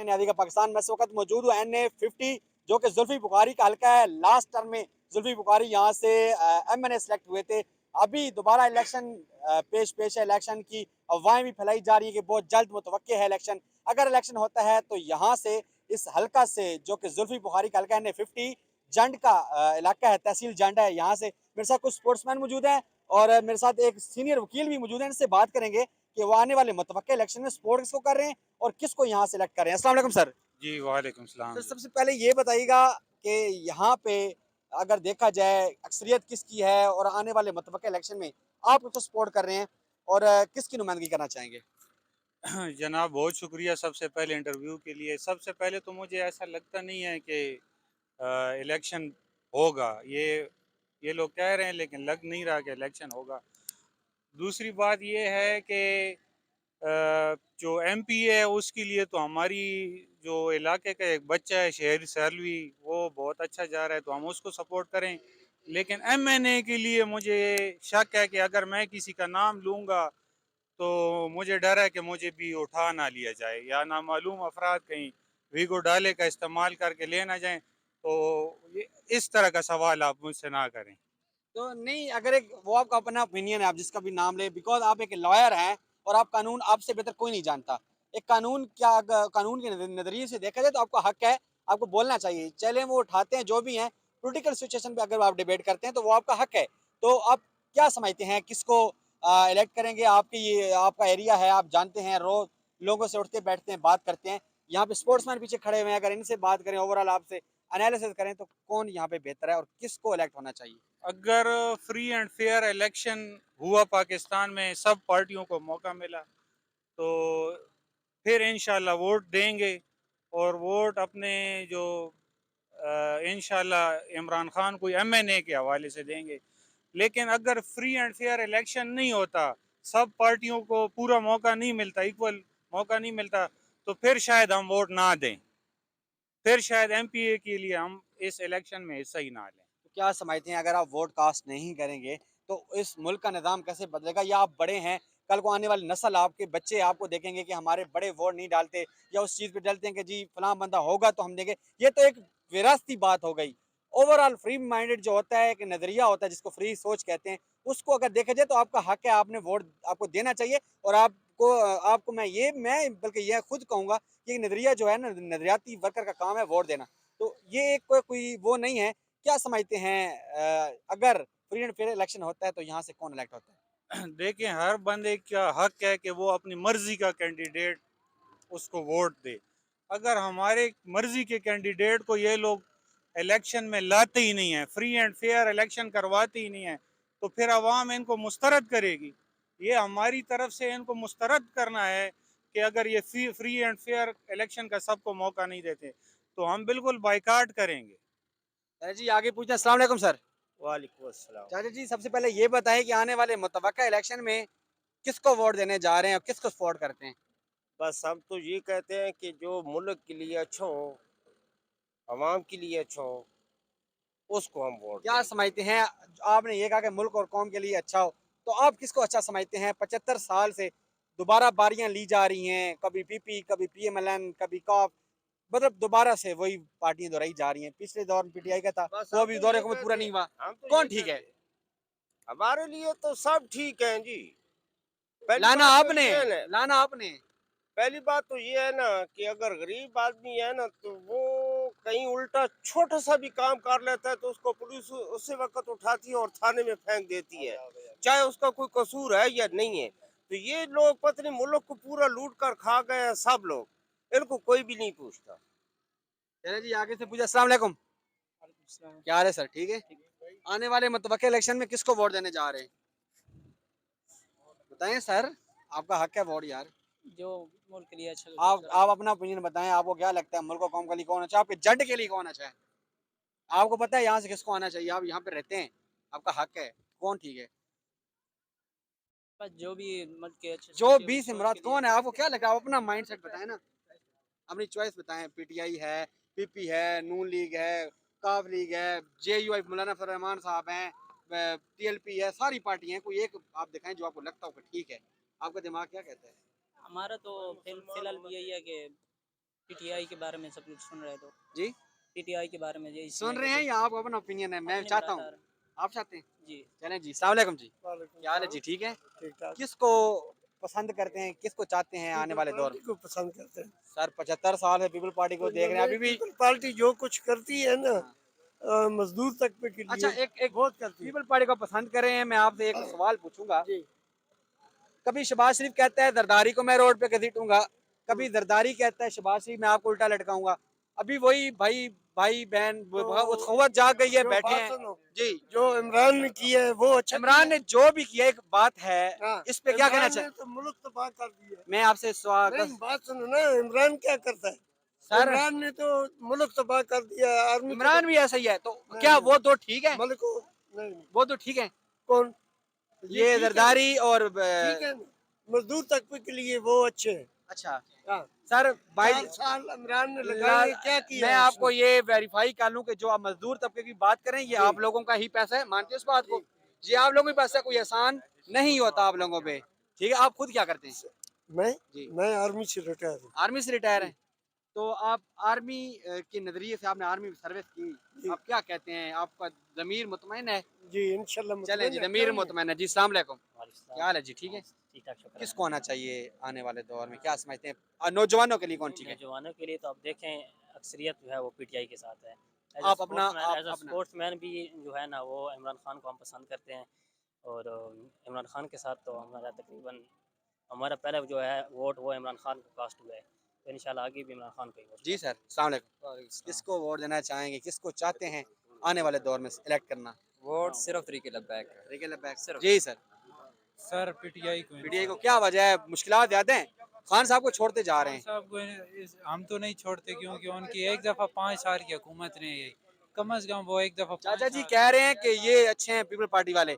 न्यादिका पाकिस्तान में इस वक्त मौजूद हूँ NA50 जो कि जुल्फी बुखारी का हल्का है। लास्ट टर्म में जुल्फी बुखारी यहाँ से MNA सेलेक्ट हुए थे। अभी दोबारा इलेक्शन पेश है। इलेक्शन की अफवाहें भी फैलाई जा रही है कि बहुत जल्द मुतवक्के है इलेक्शन। अगर इलेक्शन होता है तो यहाँ से इस हल्का से जो कि जुल्फी बुखारी का हल्का NA50 जंड का इलाका है, तहसील जंड है। यहाँ से मेरे साथ कुछ स्पोर्ट्समैन मौजूद हैं और मेरे साथ एक सीनियर वकील भी मौजूद है। इनसे बात करेंगे कि वो आने वाले मुतवक्के इलेक्शन में सपोर्ट किसको कर रहे हैं और किसको यहाँ सेलेक्ट कर रहे हैं। अस्सलाम वालेकुम सर। जी, वालेकुम सर सलाम जी। सबसे पहले ये बताइएगा कि यहाँ पे अगर देखा जाए अक्सरियत किसकी है और आने वाले मुतवक्के इलेक्शन में आप किसको सपोर्ट कर रहे हैं और किसकी नुमाइंदगी करना चाहेंगे। जनाब बहुत शुक्रिया सबसे पहले इंटरव्यू के लिए। सबसे पहले तो मुझे ऐसा लगता नहीं है कि इलेक्शन होगा। ये लोग कह रहे हैं लेकिन लग नहीं रहा कि इलेक्शन होगा। दूसरी बात ये है कि जो एमपी है उसके लिए तो हमारी जो इलाके का एक बच्चा है शहरी सैलवी वो बहुत अच्छा जा रहा है तो हम उसको सपोर्ट करें। लेकिन एमएनए के लिए मुझे शक है कि अगर मैं किसी का नाम लूँगा तो मुझे डर है कि मुझे भी उठा ना लिया जाए या नामालूम अफराद कहीं वीगो डाले का इस्तेमाल करके ले ना जाएं। तो ये इस तरह का सवाल आप मुझसे ना करें। तो नहीं, अगर एक वो आपका अपना ओपिनियन है, आप जिसका भी नाम ले, बिकॉज आप एक लॉयर हैं और आप कानून आपसे बेहतर कोई नहीं जानता। एक कानून क्या कानून के नजरिए से देखा जाए तो आपका हक है, आपको बोलना चाहिए। चले वो उठाते हैं जो भी हैं, पॉलिटिकल सिचुएशन पे अगर आप डिबेट करते हैं तो वो आपका हक है। तो आप क्या समझते हैं किसको इलेक्ट करेंगे। आपके ये आपका एरिया है, आप जानते हैं, रोज लोगों से उठते बैठते हैं, बात करते हैं। यहाँ पे स्पोर्ट्समैन पीछे खड़े हुए हैं, अगर इनसे बात करें, ओवरऑल आपसे एनालिसिस करें तो कौन यहाँ पे बेहतर है और किसको इलेक्ट होना चाहिए। अगर फ्री एंड फेयर इलेक्शन हुआ पाकिस्तान में सब पार्टियों को मौका मिला तो फिर इंशाल्लाह वोट देंगे और वोट अपने जो इंशाल्लाह इमरान खान को एमएनए के हवाले से देंगे। लेकिन अगर फ्री एंड फेयर इलेक्शन नहीं होता सब पार्टियों को पूरा मौका नहीं मिलता इक्वल मौका नहीं मिलता तो फिर शायद हम वोट ना दें। फिर शायद एमपीए के लिए हम इस इलेक्शन में हिस्सा ही ना लें। तो क्या समझते हैं अगर आप वोट कास्ट नहीं करेंगे तो इस मुल्क का निज़ाम कैसे बदलेगा। या आप बड़े हैं, कल को आने वाली नस्ल, आपके बच्चे आपको देखेंगे कि हमारे बड़े वोट नहीं डालते या उस चीज़ पे डलते हैं कि जी फलां बंदा होगा तो हम देंगे। ये तो एक विरासती बात हो गई। ओवरऑल फ्री माइंडेड जो होता है, एक नज़रिया होता है जिसको फ्री सोच कहते हैं, उसको अगर देखा जाए तो आपका हक है, आपने वोट आपको देना चाहिए। और आपको मैं बल्कि ये खुद कहूँगा कि नज़रिया जो है ना, नज़रियाती वर्कर का काम है वोट देना। तो ये एक कोई वो नहीं है। क्या समझते हैं अगर फ्री एंड फेयर इलेक्शन होता है तो यहाँ से कौन इलेक्ट होता है। देखिए हर बंदे का हक है कि वो अपनी मर्जी का कैंडिडेट उसको वोट दे। अगर हमारे मर्जी के कैंडिडेट को ये लोग इलेक्शन में लाते ही नहीं है फ्री एंड फेयर इलेक्शन करवाते ही नहीं है तो फिर अवाम इनको मुस्तरद करेगी। ये हमारी तरफ से इनको मुस्तरद करना है कि अगर ये फ्री एंड फेयर इलेक्शन का सबको मौका नहीं देते तो हम बिल्कुल बाइकाट करेंगे। चाचा जी आगे पूछना। अस्सलाम वालेकुम सर। वालेकुम अस्सलाम। चाचा जी सबसे पहले ये बताएं कि आने वाले मुतवक्का इलेक्शन में किसको वोट देने जा रहे हैं और किसको सपोर्ट करते हैं। बस हम तो ये कहते हैं कि जो मुल्क के लिए अच्छा हो, अवाम के लिए अच्छा हो, उसको हम वोट क्या देंगे। समझते हैं, आपने ये कहा कि मुल्क और कौम के लिए अच्छा हो, तो आप किसको अच्छा समझते हैं। 75 साल से दोबारा बारियां ली जा रही हैं, कभी पीपी, कभी पीएमएलएन, कभी कॉप, मतलब दोबारा से वही पार्टियां दोहराई जा रही हैं। पिछले दौर में पीटीआई का था, बस वो हम अभी तो दौर ये हुकूमत पूरा कहते नहीं हैं हुआ। हम तो कौन ये ठीक है। कहते हैं हमारे लिए तो सब ठीक है जी। पहली लाना बात तो आपने, ये है ना लाना आपने। पहली बात तो ये है ना कि अगर गरीब आदमी है ना तो वो कहीं उल्टा छोटा सा भी काम कर लेता है तो उसको पुलिस उसी वक्त उठाती है और थाने में फेंक देती है, चाहे उसका कोई कसूर है या नहीं है। तो ये लोग पता नहीं मुल्क को पूरा लूट कर खा गए हैं सब लोग, इनको कोई भी नहीं पूछता। चले जी आगे से पूछा। अस्सलाम वालेकुम। क्या हाल है सर, ठीक है। आने वाले मुतवक्के इलेक्शन में किसको वोट देने जा रहे हैं, बताएं सर। आपका हक है वोट यार। जो मुल्क के लिए अच्छा आप अपना ओपिनियन बताएं, आपको क्या लगता है मुल्क और कौम के लिए कौन अच्छा है, आपके जड के लिए कौन अच्छा है। आपको पता है यहाँ से किसको आना चाहिए, आप यहाँ पे रहते हैं, आपका हक है। कौन ठीक है। बस जो भी मुल्क के अच्छे जो सोचे उस 20 सोच इमरात के लिए। कौन है, आपको क्या लगता है, आप अपना माइंड सेट बताएं ना, अपनी चॉइस बताएं। पीटीआई है, पीपी है, नून लीग है, काफ लीग है, जेयूआई मौलाना फजल रहमान साहब हैं, टीएलपी है, सारी पार्टी हैं। कोई एक आप दिखाएं जो आपको लगता हो कि ठीक है। आपका दिमाग क्या कहता है। हमारा तो फिलहाल भी यही है कि पीटीआई के बारे में सब कुछ सुन रहे तो जी पीटीआई के बारे में यही सुन रहे हैं या आपको अपना ओपिनियन है? मैं अपनी चाहता हूँ, बताता आप चाहते हैं? जी। चलें जी, अस्सलाम वालेकुम जी। क्या हाल है जी, ठीक है? ठीक ठाक। किसको पसंद करते हैं, किसको चाहते हैं आने वाले दौर में? को पसंद करते हैं। सर 75 साल है पीपल पार्टी को देख रहे हैं अभी भी। पीपल पार्टी जो कुछ करती है ना, हाँ। मजदूर तबके के अच्छा लिए एक बहुत करती है। पीपल पार्टी को पसंद करें हैं, मैं आपसे एक सवाल पूछूंगा। जी। कभी शहबाज शरीफ कहता है जरदारी को मैं रोड पे घसीटूंगा, कभी जरदारी कहता है शहबाज शरीफ मैं आपको उल्टा लटकाऊंगा। अभी वही भाई भाई बहन तो उखवत जाग गई है, जो बैठे बात हैं सुनो, जी। जो इमरान ने किया है वो अच्छा इमरान ने जो भी किया एक बात है, हाँ, इस पे क्या कहना इमरान ने चाहिए? तो मुल्क तबाह कर दिया। मैं आपसे सवाल नहीं, बात सुनो ना, इमरान क्या करता है? सर इमरान ने तो मुल्क तबाह कर दिया, आर्मी को इमरान भी ऐसा ही है तो नहीं, क्या नहीं, वो दो ठीक है? मुल्क को नहीं, नहीं। वो तो ठीक है, कौन? ये ठीक है, जरदारी और ठीक है ना, मजदूर तबके के लिए वो अच्छे हैं। अच्छा हाँ, सर भाई 4 साल इमरान ने लगाए हैं, क्या किया मैं है आपको उसने? ये वेरीफाई कर लूं कि जो आप मजदूर तबके की बात करें ये जी। आप लोगों का ही पैसा है, मानते हो इस बात को? ये आप लोगों के पैसा कोई एहसान नहीं होता आप लोगों पे, ठीक है? आप खुद क्या करते हैं? मैं जी मैं आर्मी से रिटायर हूँ। आर्मी से रिटायर हैं, तो आप आर्मी के नजरिए से आपने आर्मी सर्विस की, जी, आप क्या कहते हैं? आपका ज़मीर मुतमईन है? जी इंशाल्लाह चलें मुतमईन जी, है, ज़मीर क्यों नहीं? मुतमईन है जी। अस्सलाम वालेकुम, क्या हाल है जी, ठीक है? ठीक ठाक शुक्र किसको आना चाहिए आने वाले दौर में, क्या समझते हैं? नौजवानों के लिए कौन ठीक है? नौजवानों के लिए तो आप देखें अक्सरियत जो है वो पीटीआई के साथ है। आप अपना आप एज अ अपना स्पोर्ट्समैन भी जो है ना वो इमरान खान को हम पसंद करते हैं और इमरान खान के साथ तो हमारा तकरीबन हमारा पहला जो है वोट वो इमरान खान को कास्ट हुआ है, तो इंशाल्लाह आगे भी इमरान खान को ही वोट जी सर, अस्सलाम वालेकुम। किसको वोट देना चाहेंगे? किसको चाहते हैं आने वाले दौर में इलेक्ट करना? वोट सिर्फ तरीके लब्बैक है। तरीके लबैक सिर्फ जी सर। सर पीटीआई को पीटीआई को क्या वजह है? मुश्किलात ज़्यादा हैं? खान साहब को छोड़ते जा रहे हैं। साहब को हम तो नहीं छोड़ते क्योंकि उनकी एक दफ़ा 5 साल की हुकूमत ने कम अज कम वो एक दफ़ा चाचा जी कह रहे हैं कि ये अच्छे हैं पीपल पार्टी वाले।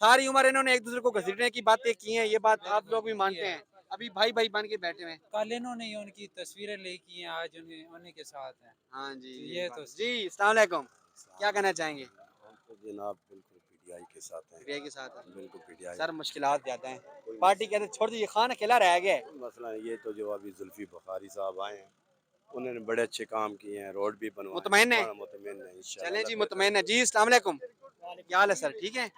सारी उम्र इन्होंने एक दूसरे को घसीटने की बातें की हैं, ये बात आप लोग भी मानते हैं। अभी भाई भाई बन के बैठे हुए हैं। कल इन्होंने ही उनकी तस्वीरें लेकी हैं, आज उन्हीं के साथ हैं। हाँ जी, ये तो जी अस्सलाम वालेकुम। क्या कहना चाहेंगे? हम तो जनाब बिल्कुल पीटीआई के साथ हैं। पीटीआई के साथ हैं। बिल्कुल पीटीआई। सर मुश्किलात ज़्यादा हैं। कोई पार्टी कहते छोड़ दीजिए, खान अकेला रह गया है। मसला ये तो जो अभी जुल्फी बुखारी साहब आए हैं, उन्होंने बड़े अच्छे काम किए हैं, रोड भी बनवाए। मुतमईन है? मुतमईन है इंशाल्लाह। चलें जी, मुतमईन है जी। अस्सलाम वालेकुम। क्या हाल है सर, ठीक है?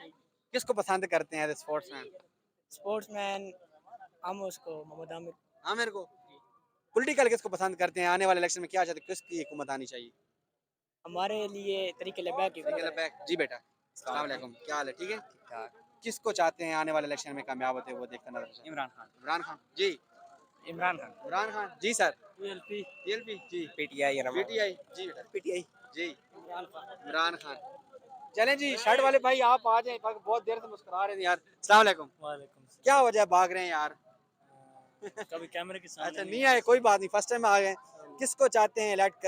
किसको पसंद करते हैं एज़ अ स्पोर्ट्समैन? स्पोर्ट्समैन हम उसको मोहम्मद आमिर आमिर को। पॉलिटिकल किसको पसंद करते हैं? आने वाले इलेक्शन में क्या चाहते हैं? किसकी हुकूमत आनी चाहिए? हमारे लिए तरीके लबैक की ठीक है, लबैक। जी बेटा। अस्सलाम वालेकुम। क्या हाल है, ठीक है? किसको चाहते हैं आने वाले इलेक्शन में कामयाब होते हुए देखकर नजर से? इमरान खान इमरान खान जी। इमरान खान इमरान खान जी सर। पीएलपी टीएलपी जी। पीटीआई पीटीआई जी बेटा। पीटीआई जी इमरान खान। चलें जी, शर्ट वाले भाई आप आ जाएं, बहुत देर से मुस्कुरा रहे हैं यार। अस्सलाम वालेकुम। वालेकुम क्या वजह है भाग रहे हैं यार? कभी कैमरे के सामने अच्छा नहीं आए, कोई बात नहीं, फर्स्ट टाइम आ गए। किसको चाहते हैं इलेक्ट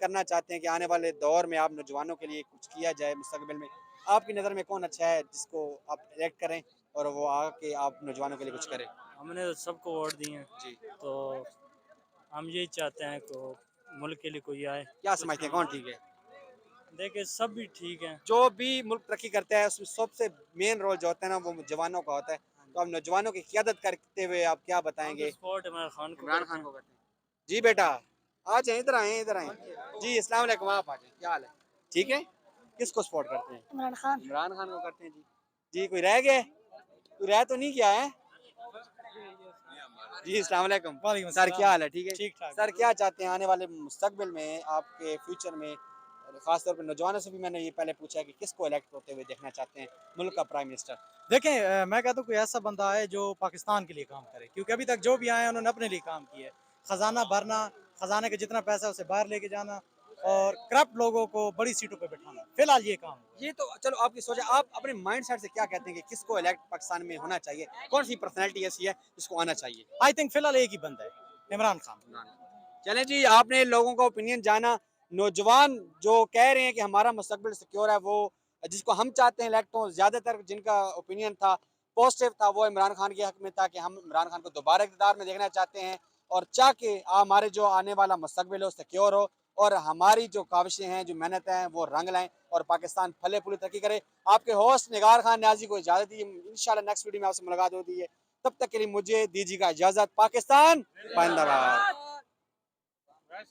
करना चाहते हैं कि आने वाले दौर में आप नौजवानों के लिए कुछ किया जाए मुस्तकबिल में? आपकी नज़र में कौन अच्छा है जिसको आप इलेक्ट करें और वो आके आप नौजवानों के लिए कुछ करें? हमने तो सबको वोट दिए हैं, जी। तो हम यही चाहते हैं कि मुल्क के लिए कोई आए। क्या समझते हैं कौन ठीक है? देखिए सब भी ठीक हैं। जो भी मुल्क तरक्की करता है उसमें सबसे मेन रोल जो होता है ना वो जवानों का होता है। तो आप नौजवानों की क़ियादत करते हुए आप क्या हम तो बताएंगे? सपोर्ट इमरान खान को इमरान करते खान हैं। को करते हैं। जी बेटा आ जाए, इधर आए, इधर आए जी। अस्सलाम वालेकुम, आप आ जाए, क्या हाल है, ठीक है? किसको सपोर्ट करते हैं? इमरान खान। इमरान खान को करते हैं जी। जी कोई रह गया? कोई रह तो नहीं गया है? जी अस्सलाम वालेकुम सर, क्या हाल है, ठीक है? ठीक ठाक। सर क्या चाहते हैं आने वाले मुस्तकबिल में आपके फ्यूचर में, खासतौर पर नौजवानों से भी मैंने ये पहले पूछा कि किसको इलेक्ट होते हुए देखना चाहते हैं मुल्क का प्राइम मिनिस्टर? देखें मैं कहता हूँ कोई ऐसा बंदा आए जो पाकिस्तान के लिए काम करे, क्योंकि अभी तक जो भी आए हैं उन्होंने अपने लिए काम किया है। खजाना भरना, खजाने का जितना पैसा है उसे बाहर लेके जाना और करप्ट लोगों को बड़ी सीटों पे बैठाना, फिलहाल ये काम है। ये तो चलो आपकी सोच है, आप अपने माइंड सेट से क्या कहते हैं कि किसको इलेक्ट पाकिस्तान में होना चाहिए? कौन सी पर्सनैलिटी ऐसी है जिसको आना चाहिए? आई थिंक फिलहाल एक ही बंदा है, इमरान खान। चलें जी, आपने लोगों का ओपिनियन जाना। नौजवान जो कह रहे हैं कि हमारा मुस्तकबिल सिक्योर है, वो जिसको हम चाहते हैं इलेक्ट हों, ज़्यादातर जिनका ओपिनियन था पॉजिटिव था वो इमरान खान के हक में था कि हम इमरान खान को दोबारा इक़्तिदार में देखना चाहते हैं और चाह के हमारे जो आने वाला मुस्तकबिल हो सिक्योर हो और हमारी जो काविशें हैं, जो मेहनत हैं वो रंग लाएं और पाकिस्तान फले फूले तरक्की करे। आपके होस्ट निगार खान न्याजी को इजाज़त दी। इंशाल्लाह नेक्स्ट वीडियो में आपसे मुलाकात होती है, तब तक के लिए मुझे दीजिएगा इजाज़त। पाकिस्तान जिंदाबाद।